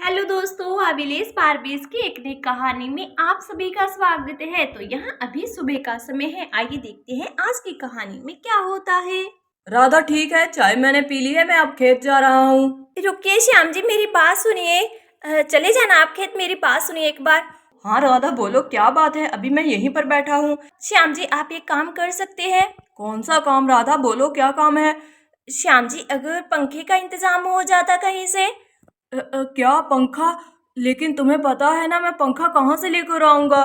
Hello दोस्तों, अभिलेष पारवेज की एक नई कहानी में आप सभी का स्वागत है। तो यहाँ अभी सुबह का समय है, आइए देखते हैं आज की कहानी में क्या होता है। राधा ठीक है, चाय मैंने पी ली है, मैं अब खेत जा रहा हूँ। रुकिए श्याम जी, मेरी बात सुनिए। चले जाना आप खेत, मेरी बात सुनिए एक बार। हाँ राधा बोलो, क्या बात है? अभी मैं यहीं पर बैठा हूँ। श्याम जी, आप एक काम कर सकते हैं। कौन सा काम राधा, बोलो क्या काम है? श्याम जी, अगर पंखे का इंतजाम हो जाता कहीं से। क्या पंखा? लेकिन तुम्हें पता है ना, मैं पंखा कहाँ से लेकर आऊंगा?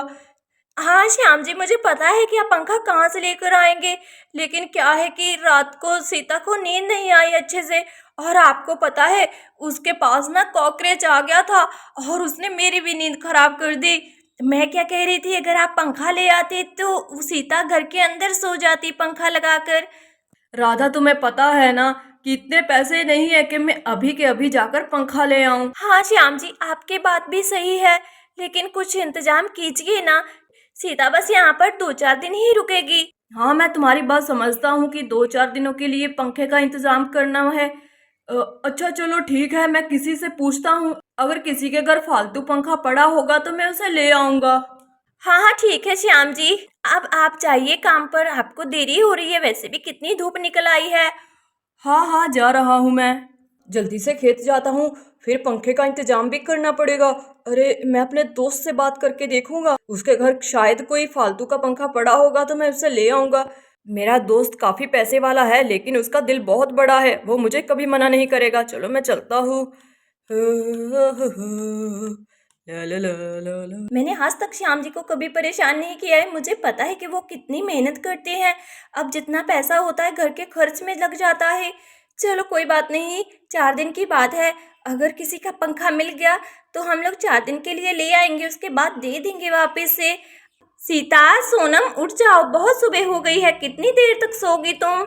हाँ श्याम जी, मुझे पता है कि आप पंखा कहाँ से लेकर आएंगे, लेकिन क्या है कि रात को सीता को नींद नहीं आई अच्छे से, और आपको पता है उसके पास ना कॉकरोच आ गया था और उसने मेरी भी नींद खराब कर दी। मैं क्या कह रही थी, अगर आप पंखा ले आते तो सीता घर के अंदर सो जाती पंखा लगाकर। राधा तुम्हें पता है ना कि इतने पैसे नहीं है कि मैं अभी के अभी जाकर पंखा ले आऊं। हाँ श्याम जी, आपकी बात भी सही है, लेकिन कुछ इंतजाम कीजिए ना। सीता बस यहाँ पर 2-4 दिन ही रुकेगी। हाँ मैं तुम्हारी बात समझता हूँ कि 2-4 दिनों के लिए पंखे का इंतजाम करना है। अच्छा चलो ठीक है, मैं किसी से पूछता हूँ, अगर किसी के घर फालतू पंखा पड़ा होगा तो मैं उसे ले आऊंगा। हाँ हाँ ठीक है श्याम जी, अब आप जाइए काम पर, आपको देरी हो रही है, वैसे भी कितनी धूप निकल आई है। हाँ हाँ जा रहा हूँ मैं, जल्दी से खेत जाता हूँ, फिर पंखे का इंतजाम भी करना पड़ेगा। अरे मैं अपने दोस्त से बात करके देखूंगा, उसके घर शायद कोई फालतू का पंखा पड़ा होगा तो मैं उसे ले आऊंगा। मेरा दोस्त काफी पैसे वाला है, लेकिन उसका दिल बहुत बड़ा है, वो मुझे कभी मना नहीं करेगा। चलो मैं चलता हूँ। ला ला ला ला ला। मैंने आज तक श्याम जी को कभी परेशान नहीं किया है, मुझे पता है कि वो कितनी मेहनत करते हैं। अब जितना पैसा होता है घर के खर्च में लग जाता है। चलो कोई बात नहीं, 4 दिन की बात है। अगर किसी का पंखा मिल गया तो हम लोग 4 दिन के लिए ले आएंगे, उसके बाद दे देंगे वापस से। सीता, सोनम उठ जाओ, बहुत सुबह हो गई है, कितनी देर तक सोगी तुम।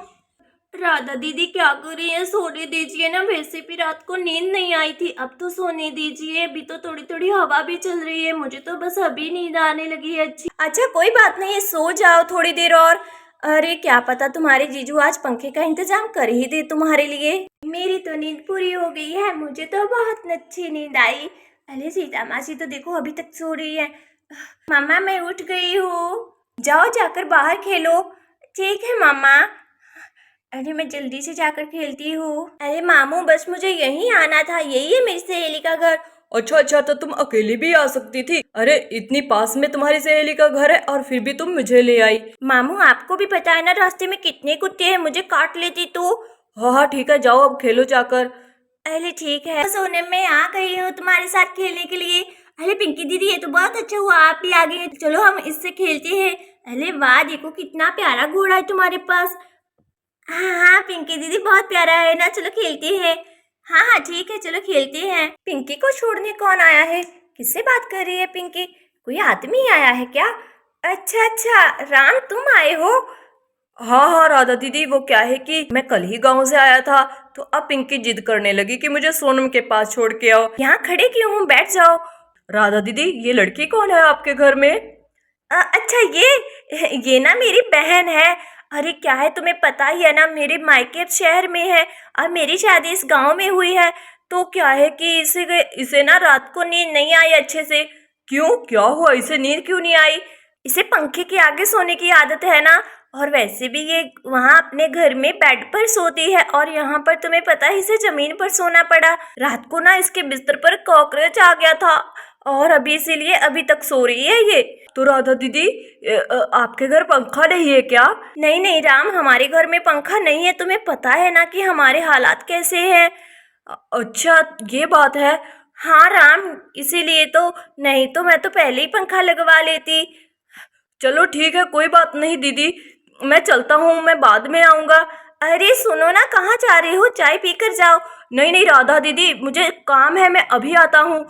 राधा दीदी क्या कर रही है, सोने दीजिए ना, वैसे भी रात को नींद नहीं आई थी, अब तो सोने दीजिए, अभी तो थोड़ी थोड़ी हवा भी चल रही है, मुझे तो बस अभी नींद आने लगी है। अच्छी अच्छा कोई बात नहीं, सो जाओ थोड़ी देर और। अरे क्या पता तुम्हारे जीजू आज पंखे का इंतजाम कर ही दे तुम्हारे लिए। मेरी तो नींद पूरी हो गई है, मुझे तो बहुत अच्छी नींद आई। अरे सीता मासी तो देखो अभी तक सो रही है। मामा मैं उठ गई हूँ, जाओ जाकर बाहर खेलो। ठीक है मामा। अरे मैं जल्दी से जाकर खेलती हूँ। अरे मामू बस मुझे यहीं आना था, यही है मेरी सहेली का घर। अच्छा अच्छा, तो तुम अकेली भी आ सकती थी। अरे इतनी पास में तुम्हारी सहेली का घर है और फिर भी तुम मुझे ले आई। मामू आपको भी पता है ना रास्ते में कितने कुत्ते हैं, मुझे काट लेती तो। हाँ हाँ ठीक है, जाओ अब खेलो जाकर। अरे ठीक है, सोने में आ गई हूँ तुम्हारे साथ खेलने के लिए। अरे पिंकी दीदी ये तो बहुत अच्छा हुआ आप भी आ गई हैं, चलो हम इससे खेलते हैं। अरे वाह, देखो कितना प्यारा घोड़ा है तुम्हारे पास। हाँ हाँ पिंकी दीदी बहुत प्यारा है ना, चलो खेलते हैं। हाँ हाँ ठीक है, चलो खेलते हैं। पिंकी को छोड़ने कौन आया है, किससे बात कर रही है पिंकी, कोई आदमी आया है क्या। अच्छा अच्छा, राम तुम आए हो। हाँ हाँ राधा दीदी, वो क्या है कि मैं कल ही गांव से आया था, तो अब पिंकी जिद करने लगी कि मुझे सोनम के पास छोड़ के आओ। यहाँ खड़े क्यों हूँ, बैठ जाओ। राधा दीदी ये लड़की कौन है आपके घर में? अच्छा ये ना मेरी बहन है। अरे क्या है तुम्हें पता ही है ना, मेरे मायके शहर में है और मेरी शादी इस गांव में हुई है। तो क्या है कि इसे ना रात को नींद नहीं आई अच्छे से। क्यों, क्या हुआ? इसे नींद क्यों नहीं आई? इसे पंखे के आगे सोने की आदत है ना, और वैसे भी ये वहाँ अपने घर में बेड पर सोती है, और यहाँ पर तुम्हें पता है इसे जमीन पर सोना पड़ा। रात को ना इसके बिस्तर पर कॉकरोच आ गया था और अभी इसीलिए अभी तक सो रही है ये। तो राधा दीदी आपके घर पंखा नहीं है क्या? नहीं नहीं राम, हमारे घर में पंखा नहीं है, तुम्हें पता है ना कि हमारे हालात कैसे हैं। अच्छा ये बात है। हाँ राम, इसीलिए तो, नहीं तो मैं तो पहले ही पंखा लगवा लेती। चलो ठीक है, कोई बात नहीं दीदी, मैं चलता हूँ, मैं बाद में आऊँगा। अरे सुनो ना, कहाँ जा रहे हो, चाय पीकर जाओ। नहीं नहीं राधा दीदी, मुझे काम है, मैं अभी आता हूँ।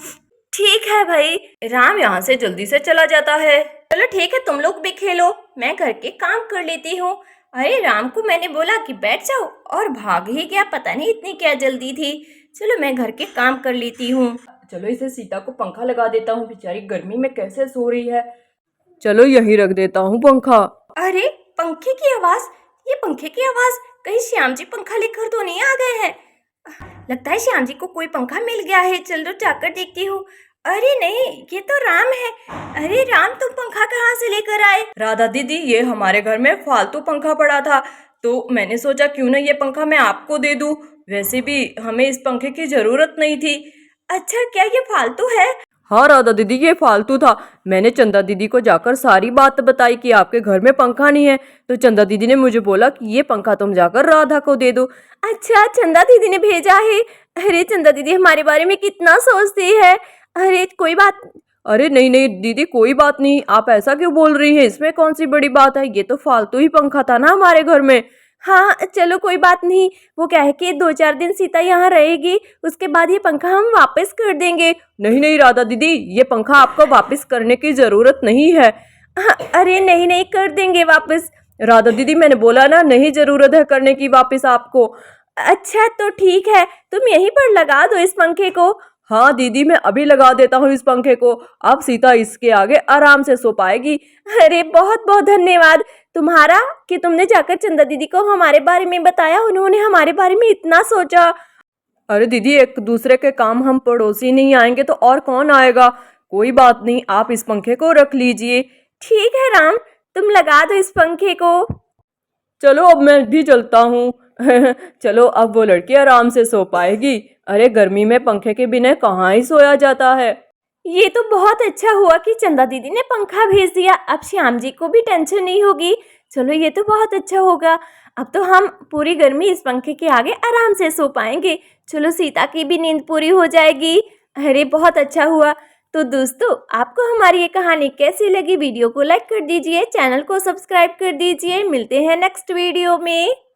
ठीक है भाई। राम यहाँ से जल्दी से चला जाता है। चलो ठीक है, तुम लोग भी खेलो, मैं घर के काम कर लेती हूँ। अरे राम को मैंने बोला कि बैठ जाओ और भाग ही गया, पता नहीं इतनी क्या जल्दी थी। चलो मैं घर के काम कर लेती हूँ। चलो इसे सीता को पंखा लगा देता हूँ, बेचारी गर्मी में कैसे सो रही है। चलो यहीं रख देता हूँ पंखा। अरे पंखे की आवाज, ये पंखे की आवाज, कहीं श्याम जी पंखा लेकर तो नहीं आ गए हैं। लगता है श्याम जी को कोई पंखा मिल गया है। चलो जाकर देखती हूँ। अरे नहीं, ये तो राम है। अरे राम, तुम पंखा कहाँ से लेकर आए? राधा दीदी, ये हमारे घर में फालतू पंखा पड़ा था, तो मैंने सोचा क्यों ना ये पंखा मैं आपको दे दूं। वैसे भी हमें इस पंखे की जरूरत नहीं थी। अच्छा, क्या ये फालतू है? हाँ राधा दीदी, ये फालतू था। मैंने चंदा दीदी को जाकर सारी बात बताई कि आपके घर में पंखा नहीं है, तो चंदा दीदी ने मुझे बोला कि ये पंखा तुम जाकर राधा को दे दो। अच्छा, चंदा दीदी ने भेजा है। अरे चंदा दीदी हमारे बारे में कितना सोचती है। अरे कोई बात। अरे नहीं नहीं दीदी, कोई बात नहीं, आप ऐसा क्यों बोल रही हैं? इसमें कौन सी बड़ी बात है, ये तो फालतू ही पंखा था ना हमारे घर में। हाँ चलो कोई बात नहीं। वो क्या है कि 2-4 दिन सीता यहाँ रहेगी, उसके बाद ये पंखा हम वापस कर देंगे। नहीं नहीं राधा दीदी, ये पंखा आपको वापस करने की जरूरत नहीं है। हाँ, अरे नहीं नहीं, कर देंगे वापस। राधा दीदी, मैंने बोला ना, नहीं जरूरत है करने की वापस आपको। अच्छा तो ठीक है, तुम यहीं पर लगा दो इस पंखे को। हाँ दीदी, मैं अभी लगा देता हूँ इस पंखे को। अब सीता इसके आगे आराम से सो पाएगी। अरे बहुत बहुत धन्यवाद तुम्हारा कि तुमने जाकर चंदा दीदी को हमारे बारे में बताया। उन्होंने हमारे बारे में इतना सोचा। अरे दीदी, एक दूसरे के काम हम पड़ोसी नहीं आएंगे तो और कौन आएगा। कोई बात नहीं, आप इस पंखे को रख लीजिए। ठीक है राम, तुम लगा दो इस पंखे को। चलो अब मैं भी चलता हूँ। चलो, अब वो लड़की आराम से सो पाएगी। अरे गर्मी में पंखे के बिना कहाँ ही सोया जाता है। ये तो बहुत अच्छा हुआ कि चंदा दीदी ने पंखा भेज दिया। अब श्याम जी को भी टेंशन नहीं होगी। चलो ये तो बहुत अच्छा होगा। अब तो हम पूरी गर्मी इस पंखे के आगे आराम से सो पाएंगे। चलो सीता की भी नींद पूरी हो जाएगी। अरे बहुत अच्छा हुआ। तो दोस्तों, आपको हमारी ये कहानी कैसी लगी? वीडियो को लाइक कर दीजिए, चैनल को सब्सक्राइब कर दीजिए। मिलते हैं नेक्स्ट वीडियो में।